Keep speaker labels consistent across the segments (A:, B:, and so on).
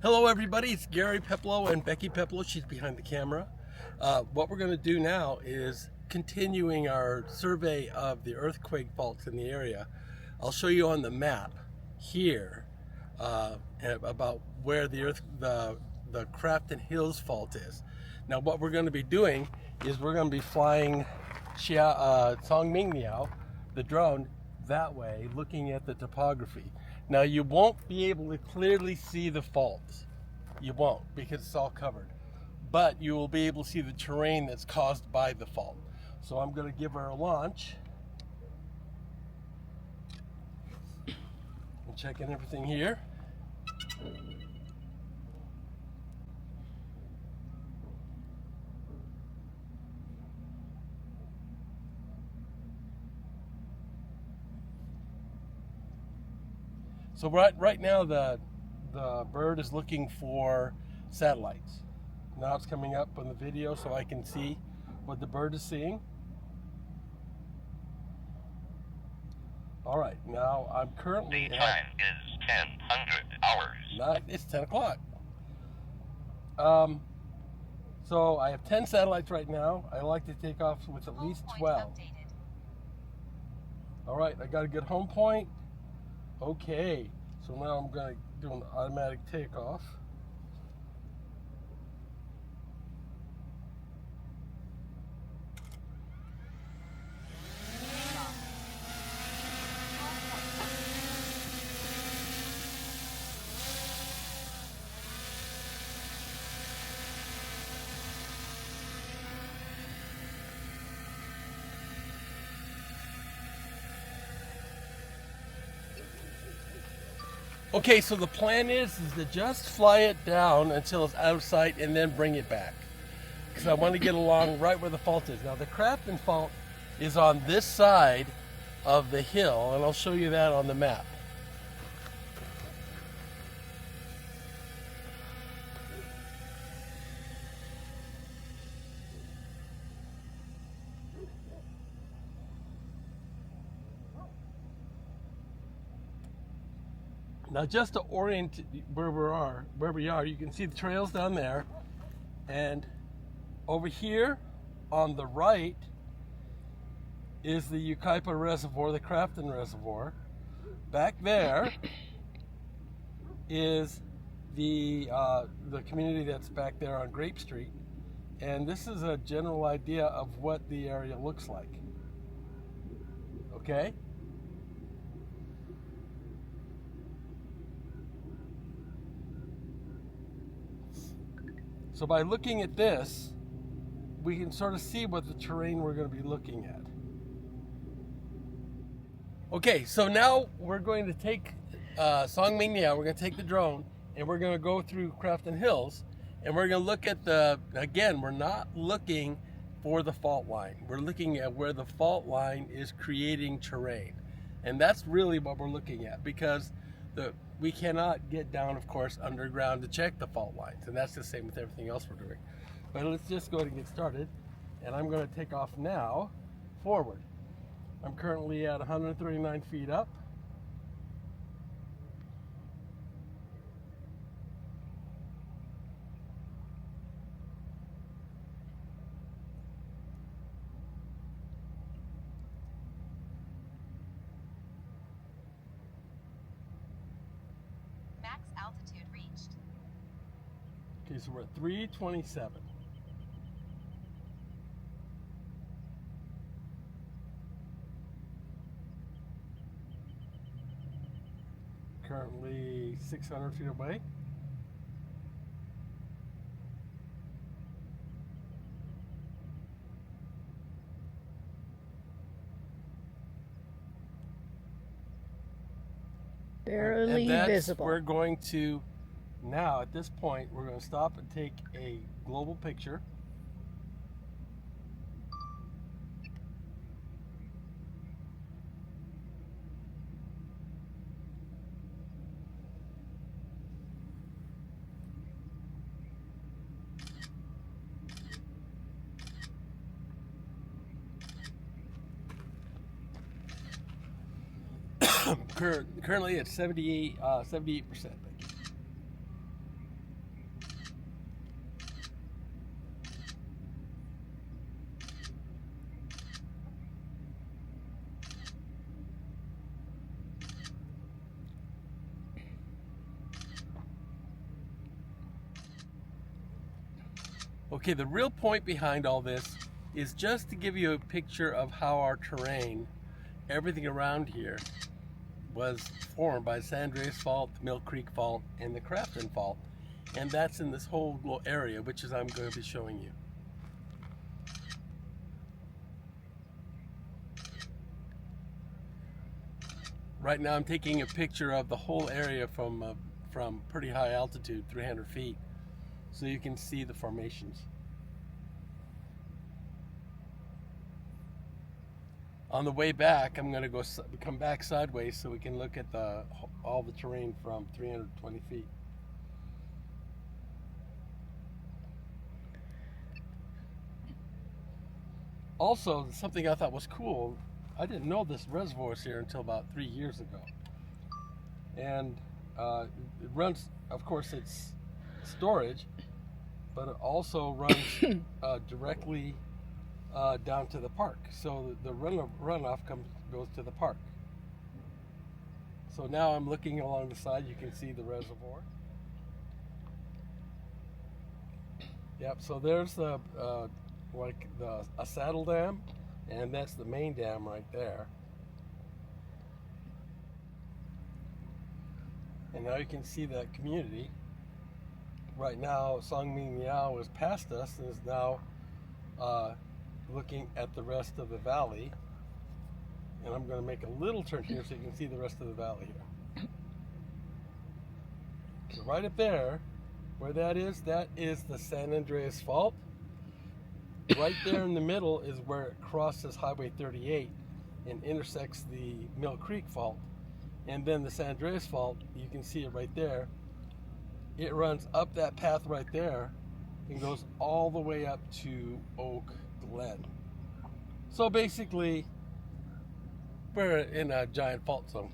A: Hello everybody, it's Gary Peplow and Becky Peplow. She's behind the camera. What we're going to do now is continuing our survey of the earthquake faults in the area. I'll show you on the map here about where the Crafton Hills fault is. Now what we're going to be doing is we're going to be flying Songmingniao, the drone, that way, looking at the topography. Now you won't be able to clearly see the faults. You won't, because it's all covered. But you will be able to see the terrain that's caused by the fault. So I'm going to give her a launch. I'm checking everything here. So right now the bird is looking for satellites. Now it's coming up on the video so I can see what the bird is seeing. All right, now I'm currently
B: the time is 1000 hours.
A: It's 10 o'clock. So I have 10 satellites right now. I like to take off with at least 12. All right, I got a good home point. Okay, so now I'm going to do an automatic takeoff. Okay, so the plan is to just fly it down until it's out of sight and then bring it back. Because I want to get along right where the fault is. Now the Crafton Fault is on this side of the hill, and I'll show you that on the map. Now just to orient where we are, you can see the trails down there, and over here on the right is the Yucaipa Reservoir, the Crafton Reservoir. Back there is the community that's back there on Grape Street, and this is a general idea of what the area looks like. Okay? So by looking at this, we can sort of see what the terrain we're going to be looking at. Okay, so now we're going to take Songmingniao, we're going to take the drone, and we're going to go through Crafton Hills, and we're going to look at again, we're not looking for the fault line. We're looking at where the fault line is creating terrain. And that's really what we're looking at, because we cannot get down, of course, underground to check the fault lines, and that's the same with everything else we're doing. But let's just go ahead and get started, and I'm going to take off now forward. I'm currently at 139 feet up.
C: Altitude reached.
A: Okay, so we're at 327. Currently 600 feet away.
D: Barely visible.
A: We're going to, now at this point, we're going to stop and take a global picture. Currently at 78%. Okay, the real point behind all this is just to give you a picture of how our terrain, everything around here, was formed by the San Andreas Fault, the Mill Creek Fault, and the Crafton Fault. And that's in this whole little area, which is I'm going to be showing you. Right now I'm taking a picture of the whole area from pretty high altitude, 300 feet, so you can see the formations. On the way back, I'm going to come back sideways so we can look at all the terrain from 320 feet. Also, something I thought was cool, I didn't know this reservoir was here until about 3 years ago. And it runs, of course, it's storage, but it also runs directly down to the park. So the runoff goes to the park. So now I'm looking along the side, you can see the reservoir. Yep, so there's a saddle dam, and that's the main dam right there. And now you can see that community. Right now, Songmingmiao is past us and is now looking at the rest of the valley. And I'm going to make a little turn here so you can see the rest of the valley here. So right up there, where that is the San Andreas Fault. Right there in the middle is where it crosses Highway 38 and intersects the Mill Creek Fault. And then the San Andreas Fault, you can see it right there. It runs up that path right there and goes all the way up to Oak Glen. So basically, we're in a giant fault zone.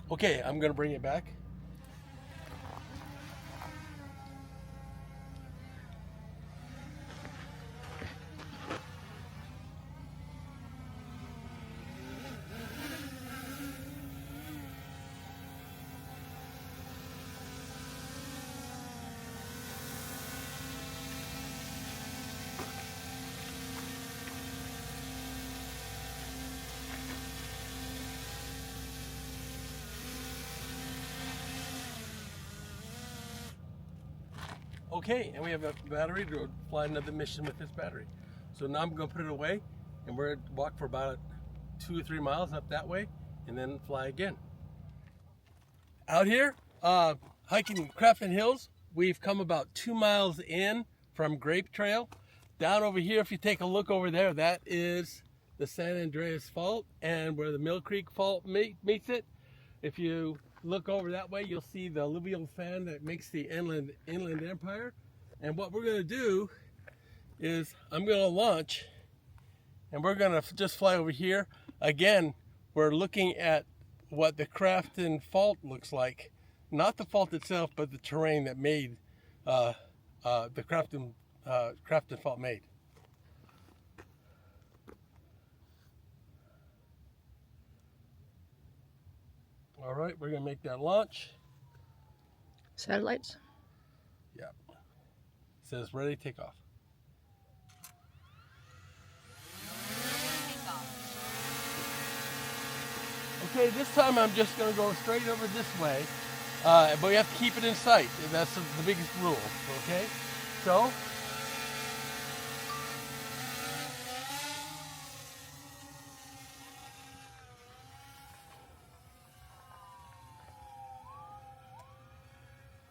A: Okay, I'm going to bring it back. Okay, and we have a battery to fly another mission with this battery. So now I'm going to put it away, and we're going to walk for about 2 or 3 miles up that way, and then fly again. Out here, hiking Crafton Hills, we've come about 2 miles in from Grape Trail. Down over here, if you take a look over there, that is the San Andreas Fault, and where the Mill Creek Fault meets it. If you look over that way, you'll see the alluvial fan that makes the inland empire. And what we're going to do is I'm going to launch, and we're going to just fly over here. Again, we're looking at what the Crafton Fault looks like. Not the fault itself, but the terrain that made the Crafton Fault made. All right, we're going to make that launch.
D: Satellites?
A: Yeah. It says ready, take off. Okay, this time I'm just going to go straight over this way, but we have to keep it in sight. That's the biggest rule, okay? So,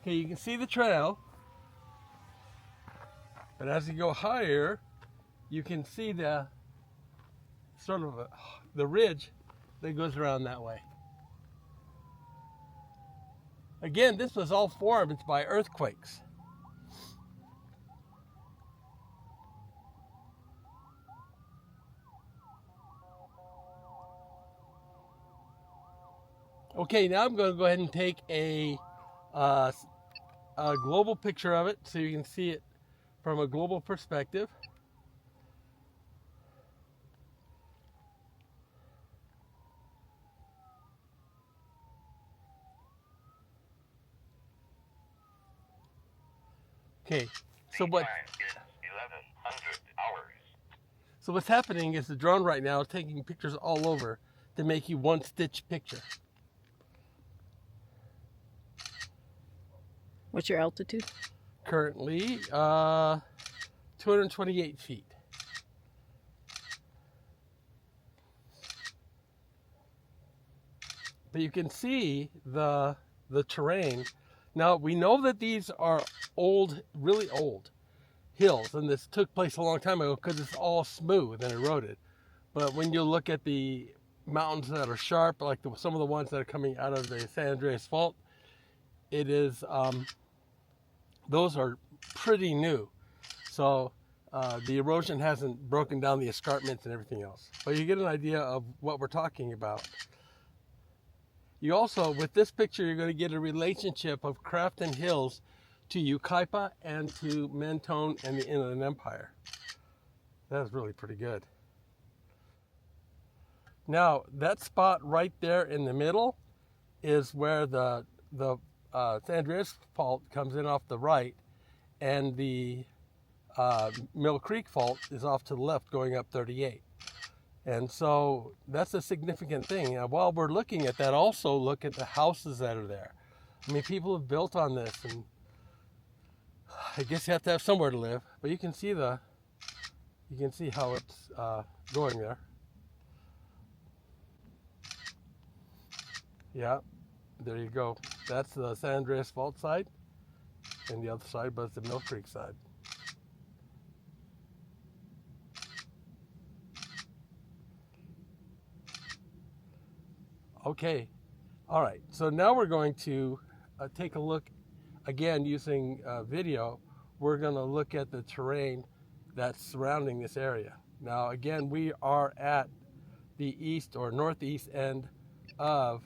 A: okay, you can see the trail, but as you go higher, you can see the sort of the ridge that goes around that way. Again, this was all formed by earthquakes. Okay, now I'm going to go ahead and take a global picture of it so you can see it from a global perspective. Okay, so
B: The
A: what?
B: time is 1100 hours.
A: So what's happening is the drone right now is taking pictures all over to make you one stitch picture.
D: What's your altitude?
A: Currently, 228 feet. But you can see the terrain. Now we know that these are old, really old hills, and this took place a long time ago because it's all smooth and eroded. But when you look at the mountains that are sharp, like some of the ones that are coming out of the San Andreas Fault, it is those are pretty new. So the erosion hasn't broken down the escarpments and everything else. But you get an idea of what we're talking about. You also, with this picture, you're going to get a relationship of Crafton Hills to Yucaipa and to Mentone and the Inland Empire. That's really pretty good. Now, that spot right there in the middle is where the San Andreas Fault comes in off the right, and the Mill Creek Fault is off to the left going up 38. And so that's a significant thing. Now, while we're looking at that, also look at the houses that are there. I mean, people have built on this, and I guess you have to have somewhere to live. But you can see how it's going there. Yeah, there you go. That's the San Andreas Fault side, and the other side was the Mill Creek side. Okay, all right, so now we're going to take a look again using video. We're going to look at the terrain that's surrounding this area. Now again, we are at the east or northeast end of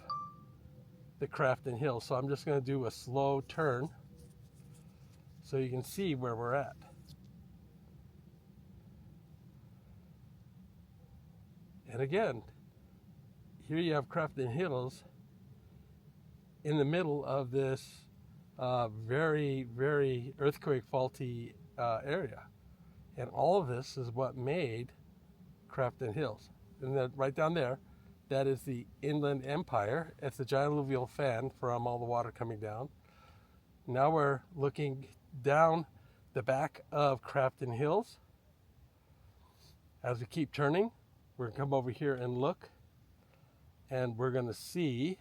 A: the Crafton Hills, so I'm just going to do a slow turn so you can see where we're at. And again, here you have Crafton Hills in the middle of this very, very earthquake faulty area. And all of this is what made Crafton Hills. And then right down there, that is the Inland Empire. It's the giant alluvial fan from all the water coming down. Now we're looking down the back of Crafton Hills. As we keep turning, we're going to come over here and look. And we're going to see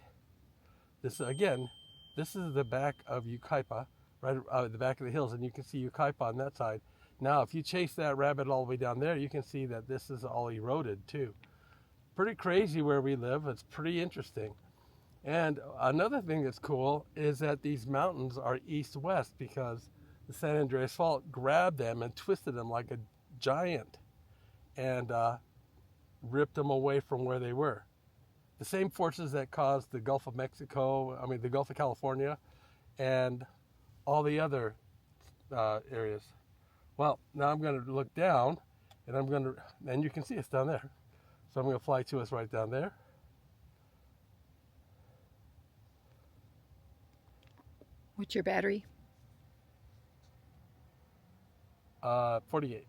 A: this again. This is the back of Yucaipa, right at the back of the hills, and you can see Yucaipa on that side. Now, if you chase that rabbit all the way down there, you can see that this is all eroded too. Pretty crazy where we live. It's pretty interesting. And another thing that's cool is that these mountains are east-west because the San Andreas Fault grabbed them and twisted them like a giant and ripped them away from where they were. The same forces that caused the Gulf of Mexico, the Gulf of California, and all the other areas. Well, now I'm going to look down, and you can see us down there. So I'm going to fly to us right down there.
D: What's your battery?
A: 48.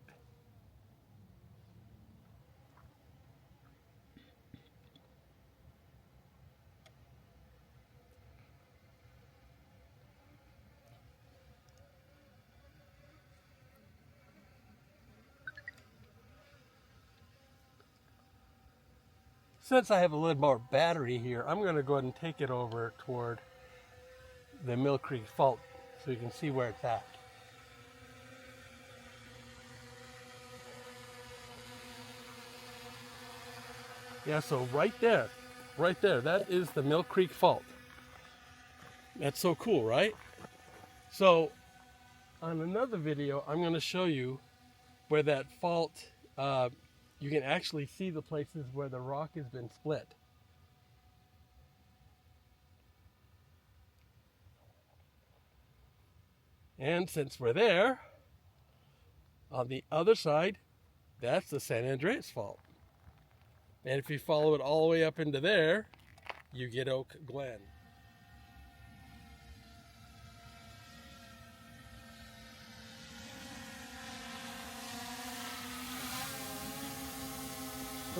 A: Since I have a little more battery here, I'm going to go ahead and take it over toward the Mill Creek Fault so you can see where it's at. Yeah, so right there, that is the Mill Creek Fault. That's so cool, right? So on another video, I'm going to show you where that fault, you can actually see the places where the rock has been split. And since we're there, on the other side, that's the San Andreas Fault. And if you follow it all the way up into there, you get Oak Glen.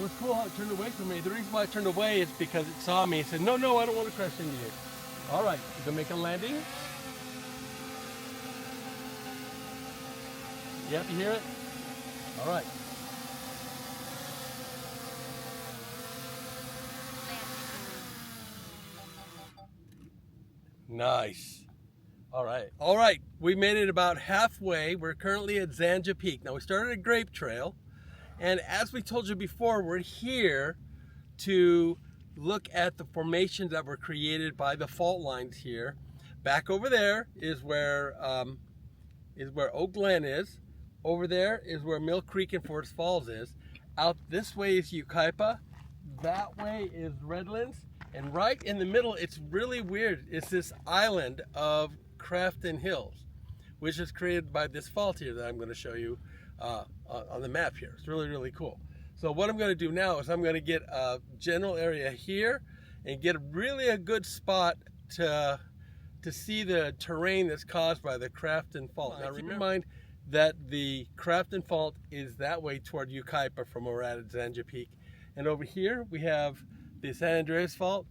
A: was cool how it turned away from me. The reason why it turned away is because it saw me and said, no, I don't want to crash into you. All right, you gonna make a landing? Yep, you hear it? All right. Nice. All right, we made it about halfway. We're currently at Zanja Peak. Now we started a grape trail, and as we told you before, we're here to look at the formations that were created by the fault lines here. Back over there is where Oak Glen is. Over there is where Mill Creek and Forest Falls is. Out this way is Yucaipa. That way is Redlands. And right in the middle, it's really weird. It's this island of Crafton Hills, which is created by this fault here that I'm going to show you on the map here. It's really, really cool. So what I'm going to do now is I'm going to get a general area here and get really a good spot to see the terrain that's caused by the Crafton Fault. Now keep in mind that the Crafton Fault is that way toward Yucaipa from where we're at Zanja Peak. And over here we have the San Andreas Faukt,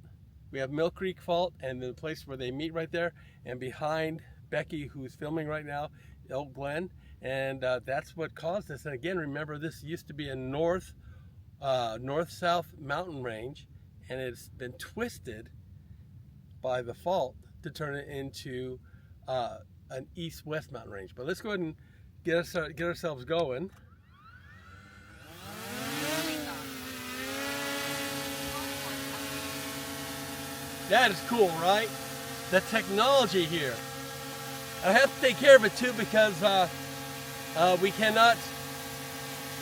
A: we have Mill Creek Fault, and the place where they meet right there. And behind Becky, who's filming right now, Oak Glen, and that's what caused this. And again, remember, this used to be a north-south mountain range, and it's been twisted by the fault to turn it into an east-west mountain range. But let's go ahead and get ourselves going. That is cool, right? The technology here. I have to take care of it too because we cannot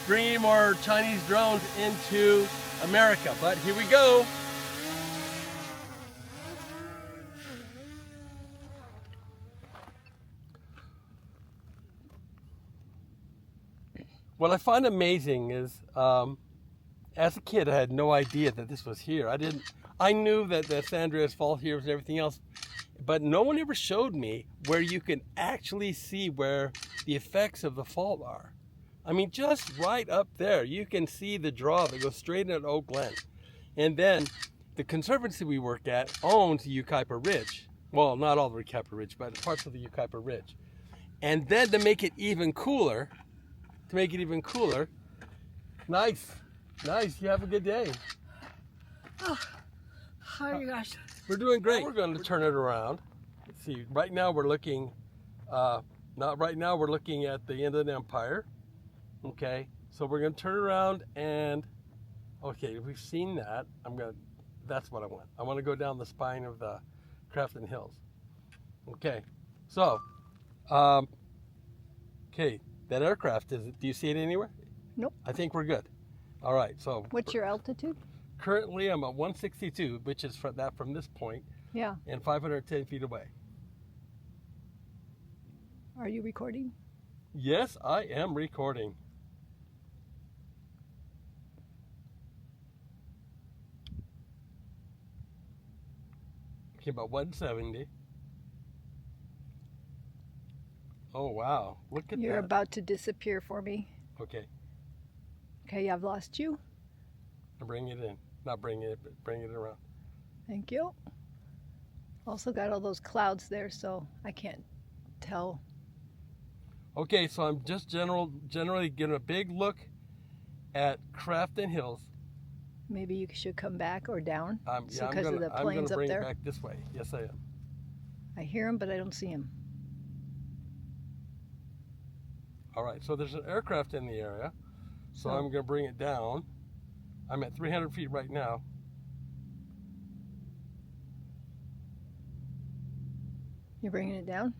A: bring any more Chinese drones into America. But here we go. What I find amazing is, as a kid, I had no idea that this was here. I knew that the San Andreas Fault here was everything else, but no one ever showed me where you can actually see where the effects of the fault are. I mean, just right up there, you can see the draw that goes straight into Oak Glen. And then the conservancy we work at owns the Yucaipa Ridge. Well, not all the Yucaipa Ridge, but parts of the Yucaipa Ridge. And then to make it even cooler, nice, you have a good day.
D: Oh my gosh.
A: We're doing great. We're going to turn it around. Let's see, right now we're looking, we're looking at the end of the empire. Okay, so we're going to turn around and, okay, we've seen that. That's what I want. I want to go down the spine of the Crafton Hills. Okay, so, okay, that aircraft, do you see it anywhere?
D: Nope.
A: I think we're good. All right, so.
D: What's your altitude?
A: Currently, I'm at 162, which is from this point,
D: Yeah.
A: and 510 feet away.
D: Are you recording?
A: Yes, I am recording. Okay, about 170. Oh, wow. Look at that.
D: You're about to disappear for me.
A: Okay,
D: Okay, I've lost you.
A: I'm bringing it in. Not bringing it, but bringing it around.
D: Thank you. Also got all those clouds there, so I can't tell.
A: Okay, so I'm just generally getting a big look at Crafton Hills.
D: Maybe you should come back or down.
A: I'm
D: Of the
A: going to
D: planes up
A: bring
D: there.
A: it back this way. Yes, I am.
D: I hear him, but I don't see him.
A: All right, so there's an aircraft in the area, so
D: Oh.
A: I'm going to bring it down. I'm at 300 feet right now.
D: You're bringing it down?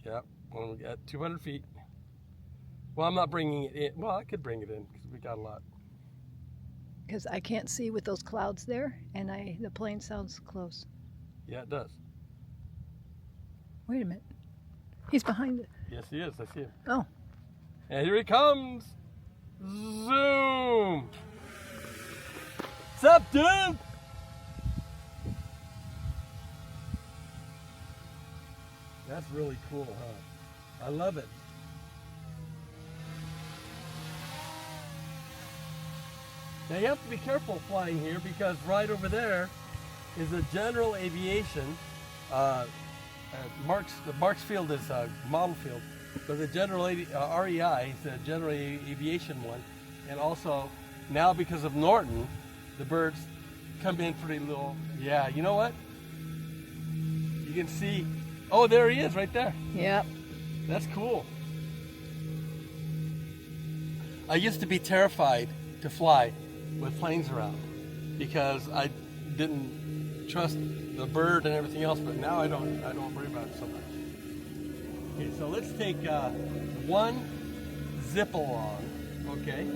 A: Yep, when we at 200 feet. Well, I'm not bringing it in. Well, I could bring it in because we got a lot.
D: Because I can't see with those clouds there, and the plane sounds close.
A: Yeah, it does.
D: Wait a minute. He's behind it.
A: Yes, he is. I see him.
D: Oh.
A: And here he comes. Zoom. What's up, dude? That's really cool, huh? I love it. Now you have to be careful flying here because right over there is a general aviation. The Marks field is a model field, but the general REI is the general aviation one. And also now because of Norton, the birds come in pretty little. Yeah, you know what? You can see, oh, there he is right there.
D: Yep.
A: That's cool. I used to be terrified to fly with planes around because I didn't trust the bird and everything else, but now I don't worry about it so much. Okay, so let's take one zip along, okay?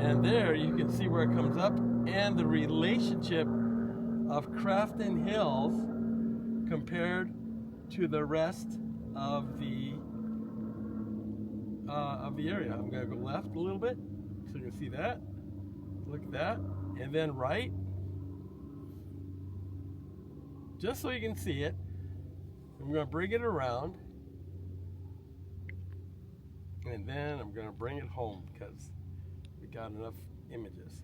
A: And there you can see where it comes up and the relationship of Crafton Hills compared to the rest of the area. I'm going to go left a little bit so you can see that. Look at that. And then right. Just so you can see it. I'm going to bring it around. And then I'm going to bring it home because we got enough images.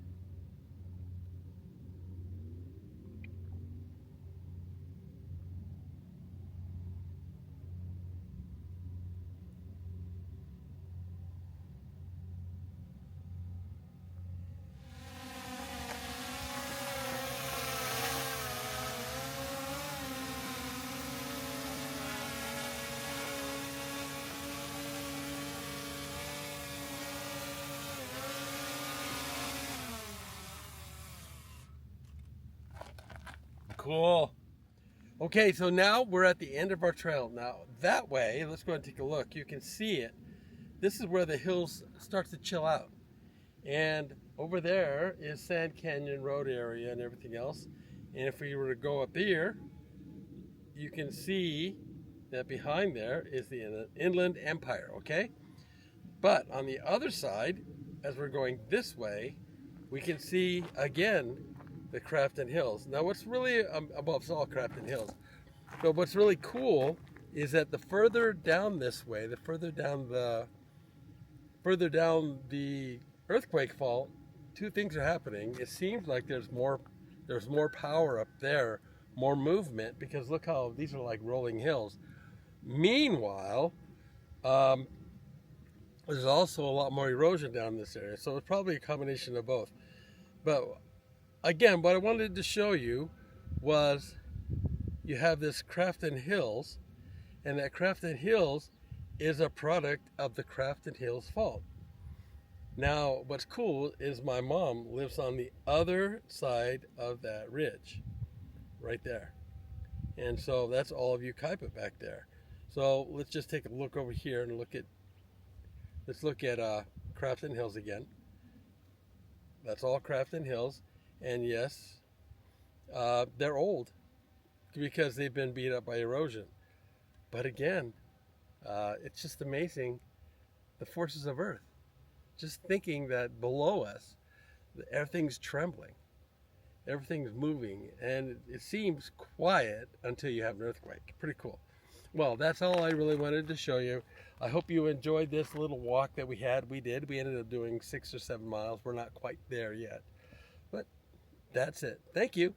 A: Cool. Okay, so now we're at the end of our trail. Now that way, let's go and take a look. You can see it. This is where the hills start to chill out. And over there is Sand Canyon Road area and everything else. And if we were to go up here, you can see that behind there is the Inland Empire, okay? But on the other side, as we're going this way, we can see again the Crafton Hills. Now what's really, it's all Crafton Hills, but what's really cool is that the further down this way, the further down the Earthquake Fault, two things are happening. It seems like there's more power up there, more movement, because look how these are like rolling hills. Meanwhile, there's also a lot more erosion down this area, so it's probably a combination of both. But again, what I wanted to show you was you have this Crafton Hills, and that Crafton Hills is a product of the Crafton Hills Fault. Now, what's cool is my mom lives on the other side of that ridge, right there. And so that's all of Yucaipa back there. So let's just take a look over here and let's look at Crafton Hills again. That's all Crafton Hills. And yes, they're old because they've been beat up by erosion. But again, it's just amazing the forces of Earth. Just thinking that below us, everything's trembling, everything's moving, and it seems quiet until you have an earthquake. Pretty cool. Well, that's all I really wanted to show you. I hope you enjoyed this little walk that we had. We did. We ended up doing 6 or 7 miles. We're not quite there yet. But that's it. Thank you.